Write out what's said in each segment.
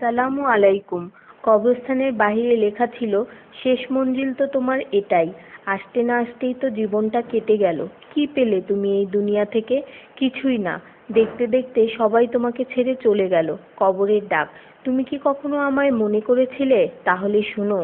সালামু আলাইকুম। কবরস্থানের বাহিরে লেখা ছিল, শেষ মঞ্জিল তো তোমার এটাই। আসতে না আসতেই তো জীবনটা কেটে গেল। কি পেলে তুমি এই দুনিয়া থেকে? কিছুই না। দেখতে দেখতে সবাই তোমাকে ছেড়ে চলে গেল। কবরের ডাক। তুমি কি কখনো আমায় মনে করেছিলে? তাহলে শুনো,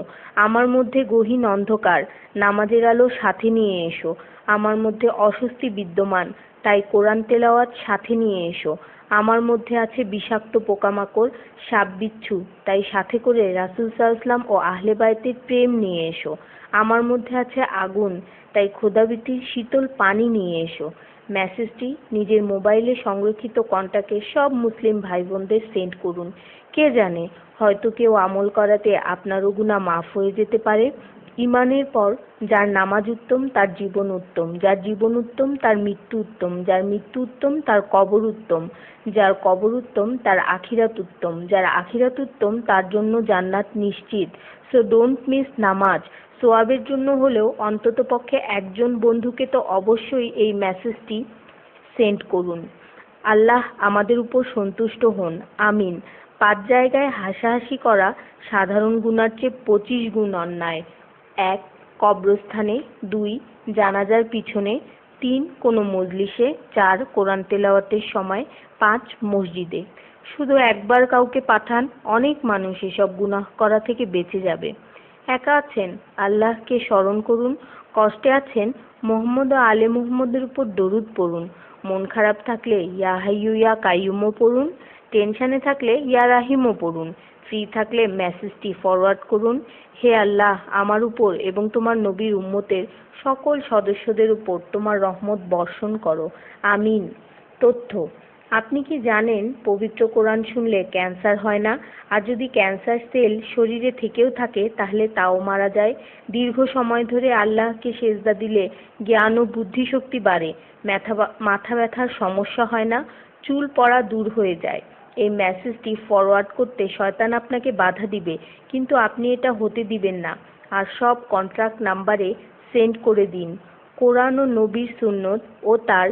আমার মধ্যে গহীন অন্ধকার, নামাজের আলো সাথে নিয়ে এসো। আমার মধ্যে অস্বস্তি বিদ্যমান, তাই কোরআন তেলাওয়াত সাথে নিয়ে এসো। আমার মধ্যে আছে বিষাক্ত পোকামাকড়, সাপ বিচ্ছু, তাই সাথে করে রাসূল সাল্লাল্লাহু ও আহলে বাইতের প্রেম নিয়ে এসো। আমার মধ্যে আছে আগুন, তাই খোদাভীতির শীতল পানি নিয়ে এসো। মেসেজটি নিজের মোবাইলে সংরক্ষিত কন্টাক্টে সব মুসলিম ভাই বোনদের সেন্ড করুন। কে জানে, হয়তো কেউ আমল করাতে আপনারও গুনাহ মাফ হয়ে যেতে পারে। ঈমানের পর যার নামাজ উত্তম তার জীবন উত্তম, যার জীবন উত্তম তার মৃত্যু উত্তম, যার মৃত্যু উত্তম তার কবর উত্তম, যার কবর উত্তম তার আখিরাত উত্তম, যার আখিরাত উত্তম তার জন্য জান্নাত নিশ্চিত। সো ডোন্ট মিস নামাজ। সোয়াবের জন্য হলেও অন্ততপক্ষে একজন বন্ধুকে তো অবশ্যই এই মেসেজটি সেন্ড করুন। আল্লাহ আমাদের উপর সন্তুষ্ট হন, আমিন। 5 জায়গায় হাসাহাসি করা সাধারণ গুনার চেয়ে 25 গুণ অন্যায়। 1. কবরস্থানে, 2. জানাজার পিছনে, 3. কোনো মজলিসে, 4. কোরআন তেলাওয়াতের সময়, 5. মসজিদে। শুধু একবার কাউকে পাঠান, অনেক মানুষ এসব গুনাহ করা থেকে বেঁচে যাবে। একা আছেন, আল্লাহকে স্মরণ করুন। কষ্টে আছেন, মুহাম্মদ ও আলে মুহাম্মদের উপর দরুদ পড়ুন। মন খারাপ থাকলে ইয়া হাইয়্যু ইয়া কাইয়্যুমও পড়ুন। টেনশনে থাকলে ইয়া রাহিমও পড়ুন। ফ্রি থাকলে মেসেজটি ফরওয়ার্ড করুন। হে আল্লাহ, আমার উপর এবং তোমার নবীর উম্মতের সকল সদস্যদের উপর তোমার রহমত বর্ষণ করো, আমিন। তথ্য: আপনি কি জানেন পবিত্র কোরআন শুনলে ক্যান্সার হয় না? আর যদি ক্যান্সার সেল শরীরে থেকেও থাকে তাহলে তাও মারা যায়। দীর্ঘ সময় ধরে আল্লাহকে সেজদা দিলে জ্ঞান ও বুদ্ধিশক্তি বাড়ে। মাথা ব্যথার সমস্যা হয় না, চুল পড়া দূর হয়ে যায়। এই মেসেজটি ফরওয়ার্ড করতে শয়তান আপনাকে বাধা দিবে, কিন্তু আপনি এটা হতে দিবেন না। আর সব কন্টাক্ট নাম্বারে সেন্ড করে দিন। কোরআন ও নবীর সুন্নত ও তার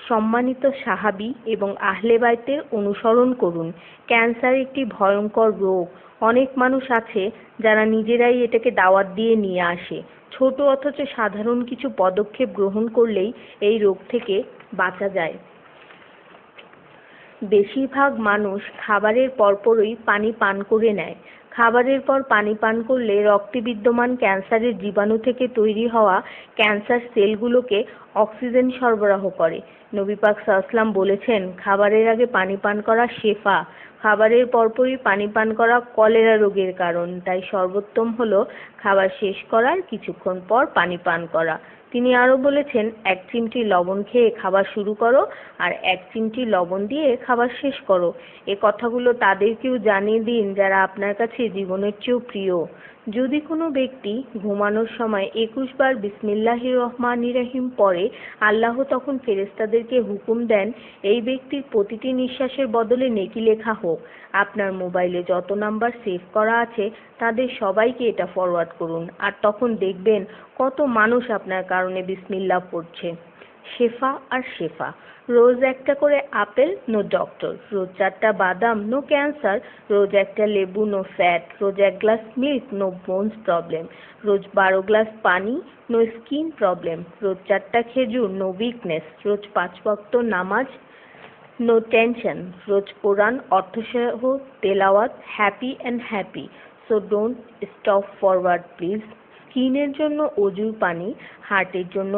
সম্মানিত সাহাবী এবং আহলে বাইতের অনুসরণ করুন। ক্যান্সার একটি ভয়ঙ্কর রোগ। অনেক মানুষ আছে যারা নিজেরাই এটাকে দাওয়াত দিয়ে নিয়ে আসে। ছোট অথচ সাধারণ কিছু পদক্ষেপ গ্রহণ করলেই এই রোগ থেকে বাঁচা যায়। বেশিরভাগ মানুষ খাবারের পরপরই পানি পান করে নেয়। খাবারের পর পানি পান করলে রক্তে বিদ্যমান ক্যান্সারের জীবাণু থেকে তৈরি হওয়া ক্যান্সার সেলগুলোকে অক্সিজেন সরবরাহ করে। নবী পাক সাল্লাল্লাহু বলেছেন, খাবারের আগে পানি পান করা শেফা। খাবারের পরপরই পানি পান করা কলেরা রোগের কারণ, তাই সর্বোত্তম হলো খাবার শেষ করার কিছুক্ষণ পর পানি পান করা। তিনি আরো বলেছেন, 1 চিমটি লবণ খেয়ে খাবার শুরু করো আর 1 চিমটি লবণ দিয়ে খাবার শেষ করো। এ কথাগুলো তাদেরকেও জানিয়ে দিন যারা আপনার কাছে জীবনের চেয়েও প্রিয়। যদি কোনো ব্যক্তি ঘুমানোর সময় 21 বার বিসমিল্লাহির রহমানির রহিম পড়ে, আল্লাহ তখন ফেরেশতাদেরকে হুকুম দেন এই ব্যক্তির প্রতিটি নিঃশ্বাসের বদলে নেকি লেখা হোক। আপনার মোবাইলে যত নাম্বার সেভ করা আছে তাদের সবাইকে এটা ফরওয়ার্ড করুন, আর তখন দেখবেন কত মানুষ আপনার কারণে বিসমিল্লাহ পড়ছে। শেফা আর শেফা। রোজ একটা করে আপেল, নো ডক্টর। রোজ 4টা বাদাম, নো ক্যান্সার। রোজ একটা লেবু, নো ফ্যাট। রোজ 1 glass milk, no bones problem. রোজ 12 গ্লাস পানি, নো স্কিন প্রবলেম। রোজ 4টা খেজুর, নো উইকনেস। রোজ 5 ওয়াক্ত নামাজ, নো টেনশন। রোজ কোরআন অর্থসহ তেলাওয়াত, happy and happy. So don't stop forward please. স্কিনের জন্য অজুর পানি, হার্টের জন্য